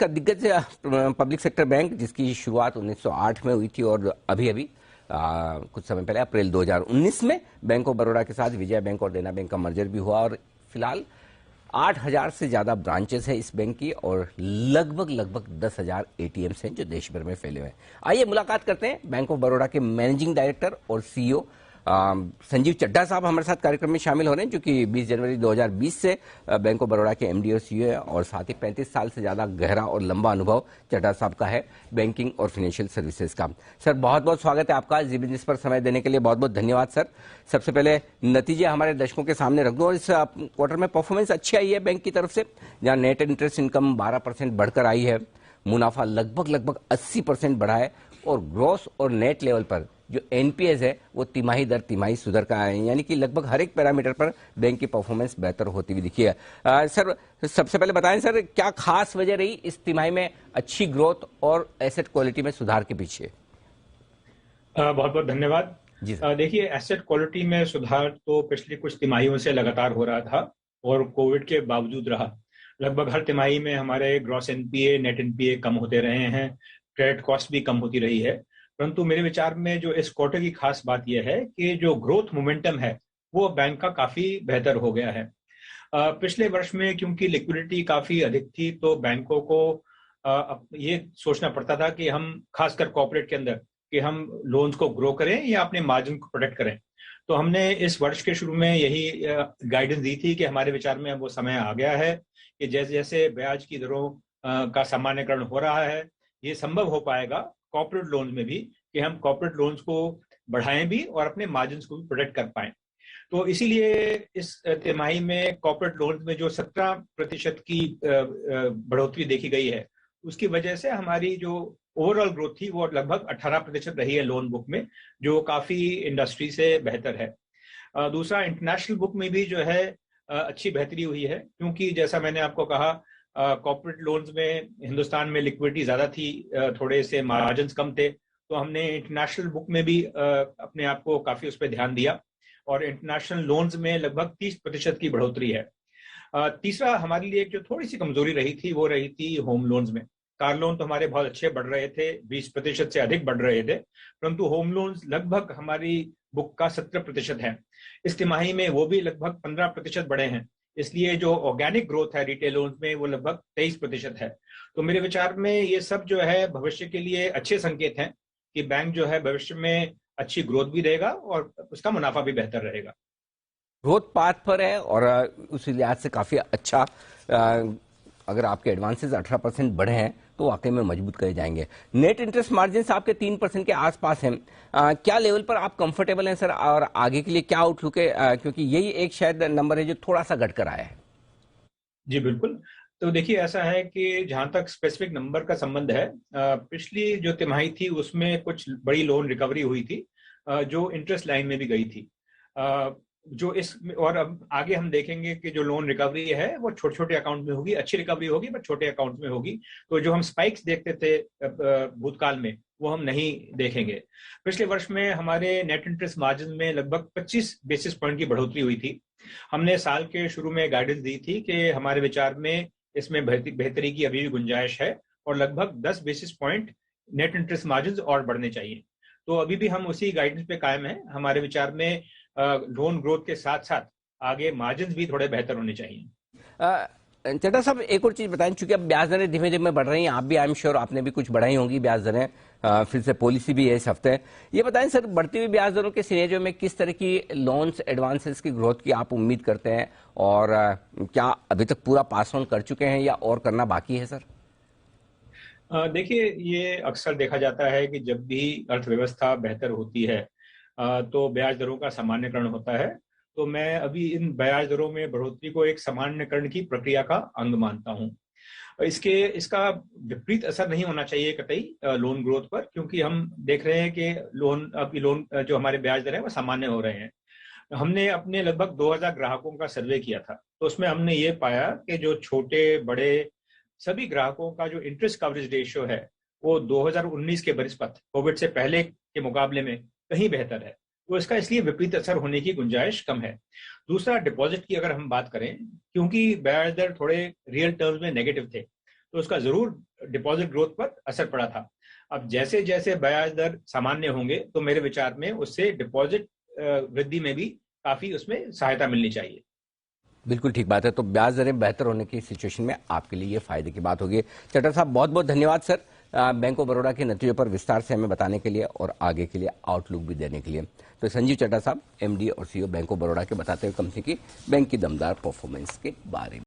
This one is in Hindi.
का दिग्गज पब्लिक सेक्टर बैंक, जिसकी शुरुआत 1908 में हुई थी और अभी अभी कुछ समय पहले अप्रैल 2019 में बैंक ऑफ बड़ौदा के साथ विजया बैंक और देना बैंक का मर्जर भी हुआ और फिलहाल 8,000 से ज्यादा ब्रांचेस हैं इस बैंक की और लगभग 10,000 एटीएम्स हैं जो देश भर में फैले हुए हैं। आइए मुलाकात करते हैं बैंक ऑफ बड़ौदा के मैनेजिंग डायरेक्टर और सीईओ संजीव चड्ढा साहब हमारे साथ कार्यक्रम में शामिल हो रहे हैं, जो कि 20 जनवरी 2020 से बैंक ऑफ बड़ौदा के एमडी और सीईओ है और साथ ही 35 साल से ज्यादा गहरा और लंबा अनुभव चड्ढा साहब का है बैंकिंग और फाइनेंशियल सर्विसेज का। सर, बहुत बहुत स्वागत है आपका। जी बिजनेस पर समय देने के लिए बहुत बहुत धन्यवाद सर। सबसे पहले नतीजे हमारे दर्शकों के सामने रख दूं और इस क्वार्टर में परफॉर्मेंस अच्छी आई है बैंक की तरफ से, जहां नेट इंटरेस्ट इनकम 12% बढ़कर आई है, मुनाफा लगभग 80% बढ़ा है और ग्रॉस और नेट लेवल पर जो एनपीएस है वो तिमाही दर तिमाही सुधर कर आए हैं, यानी कि लगभग हर एक पैरामीटर पर बैंक की परफॉर्मेंस बेहतर होती हुई दिखी है। सर, सबसे पहले बताएं सर, क्या खास वजह रही इस तिमाही में अच्छी ग्रोथ और एसेट क्वालिटी में सुधार के पीछे? बहुत बहुत धन्यवाद जी। देखिए, एसेट क्वालिटी में सुधार तो पिछली कुछ तिमाहियों से लगातार हो रहा था और कोविड के बावजूद रहा। लगभग हर तिमाही में हमारे ग्रॉस एनपीए, नेट एनपीए कम होते रहे हैं, क्रेडिट कॉस्ट भी कम होती रही है। परंतु मेरे विचार में जो इस क्वार्टर की खास बात यह है कि जो ग्रोथ मोमेंटम है वो बैंक का काफी बेहतर हो गया है। पिछले वर्ष में क्योंकि लिक्विडिटी काफी अधिक थी तो बैंकों को ये सोचना पड़ता था कि हम खासकर कॉर्पोरेट के अंदर कि हम लोन्स को ग्रो करें या अपने मार्जिन को प्रोटेक्ट करें। तो हमने इस वर्ष के शुरू में यही गाइडेंस दी थी कि हमारे विचार में अब वो समय आ गया है कि जैसे जैसे ब्याज की दरों का सामान्यकरण हो रहा है, ये संभव हो पाएगा कॉर्पोरेट लोन में भी कि हम कॉर्पोरेट लोन्स को बढ़ाएं भी और अपने मार्जिन को भी प्रोटेक्ट कर पाएं। तो इसीलिए इस तिमाही में कॉर्पोरेट लोन में जो 17% की बढ़ोतरी देखी गई है, उसकी वजह से हमारी जो ओवरऑल ग्रोथ थी वो लगभग 18% रही है लोन बुक में, जो काफी इंडस्ट्री से बेहतर है। दूसरा, इंटरनेशनल बुक में भी जो है अच्छी बेहतरी हुई है, क्योंकि जैसा मैंने आपको कहा कॉर्पोरेट लोन्स में हिंदुस्तान में लिक्विडिटी ज्यादा थी, थोड़े से मार्जिन कम थे, तो हमने इंटरनेशनल बुक में भी अपने आप को काफी उस पर ध्यान दिया और इंटरनेशनल लोन्स में लगभग 30% की बढ़ोतरी है। तीसरा, हमारे लिए एक जो थोड़ी सी कमजोरी रही थी वो रही थी होम लोन्स में। कार लोन तो हमारे बहुत अच्छे बढ़ रहे थे, 20% से अधिक बढ़ रहे थे, परंतु होम लोन्स लगभग हमारी बुक का 17% है। इस तिमाही में वो भी लगभग 15% बढ़े हैं, इसलिए जो ऑर्गेनिक ग्रोथ है रिटेल लोन्स में वो लगभग 23% है। तो मेरे विचार में ये सब जो है भविष्य के लिए अच्छे संकेत हैं कि बैंक जो है भविष्य में अच्छी ग्रोथ भी देगा और उसका मुनाफा भी बेहतर रहेगा। ग्रोथ पाथ पर है और उस लिहाज से काफी अच्छा। अगर आपके एडवांसेस 18% बढ़े हैं तो वाकई में मजबूत करे जाएंगे। नेट इंटरेस्ट मार्जिन आपके 3% के आसपास हैं। क्या लेवल पर आप कंफर्टेबल हैं सर, और आगे के लिए क्या आउटलुक है, क्योंकि यही एक शायद नंबर है जो थोड़ा सा घट कर आया है। जी बिल्कुल। तो देखिए, ऐसा है कि जहां तक स्पेसिफिक नंबर का संबंध है, पिछली जो तिमाही थी उसमें कुछ बड़ी लोन रिकवरी हुई थी जो इंटरेस्ट लाइन में भी गई थी। जो इस और अब आगे हम देखेंगे कि जो लोन रिकवरी है वो छोटे छोटे अकाउंट में होगी, अच्छी रिकवरी होगी पर छोटे अकाउंट में होगी। तो जो हम स्पाइक्स देखते थे भूतकाल में वो हम नहीं देखेंगे। पिछले वर्ष में हमारे नेट इंटरेस्ट मार्जिन में लगभग 25 बेसिस पॉइंट की बढ़ोतरी हुई थी। हमने साल के शुरू में गाइडेंस दी थी कि हमारे विचार में इसमें बेहतरी की अभी भी गुंजाइश है और लगभग 10 basis point net interest margin और बढ़ने चाहिए। तो अभी भी हम उसी गाइडेंस पे कायम हैं। हमारे विचार में लोन ग्रोथ के साथ साथ आगे मार्जिन भी थोड़े बेहतर होने चाहिए। चड्ढा साहब, एक और चीज बताएं, चूंकि अब ब्याज दरें धीमे धीमे बढ़ रही हैं, आप भी आई एम श्योर आपने भी कुछ बढ़ाई होंगी ब्याज दरें, फिर से पॉलिसी भी है इस हफ्ते। ये बताएं सर, बढ़ती हुई ब्याज दरों के सिनेरियो में किस तरह की लोन्स एडवांसेस की ग्रोथ की आप उम्मीद करते हैं, और क्या अभी तक पूरा पास ऑन कर चुके हैं या और करना बाकी है सर? देखिए, ये अक्सर देखा जाता है कि जब भी अर्थव्यवस्था बेहतर होती है तो ब्याज दरों का सामान्यकरण होता है। तो मैं अभी इन ब्याज दरों में बढ़ोतरी को एक सामान्यकरण की प्रक्रिया का अंग मानता हूं। इसका विपरीत असर नहीं होना चाहिए कतई लोन ग्रोथ पर, क्योंकि हम देख रहे हैं कि लोन जो हमारे ब्याज दर है वो सामान्य हो रहे हैं। हमने अपने लगभग 2000 ग्राहकों का सर्वे किया था, तो उसमें हमने ये पाया कि जो छोटे बड़े सभी ग्राहकों का जो इंटरेस्ट कवरेज रेशियो है वो 2019 के बनिस्पत कोविड से पहले के मुकाबले में कहीं बेहतर है। तो इसका इसलिए विपरीत असर होने की गुंजाइश कम है। दूसरा, डिपॉजिट की अगर हम बात करें, क्योंकि ब्याज दर थोड़े रियल टर्म्स में नेगेटिव थे, तो उसका जरूर डिपॉजिट ग्रोथ पर असर पड़ा था। अब जैसे जैसे ब्याज दर सामान्य होंगे तो मेरे विचार में उससे डिपॉजिट वृद्धि में भी काफी उसमें सहायता मिलनी चाहिए। बिल्कुल ठीक बात है। तो ब्याज दरें बेहतर होने की सिचुएशन में आपके लिए ये फायदे की बात होगी। चटर साहब, बहुत बहुत धन्यवाद सर, बैंक ऑफ बड़ौदा के नतीजों पर विस्तार से हमें बताने के लिए और आगे के लिए आउटलुक भी देने के लिए। तो संजीव चड्ढा साहब, एमडी और सीईओ बैंक ऑफ बड़ौदा के, बताते हुए कंपनी की बैंक की दमदार परफॉर्मेंस के बारे में।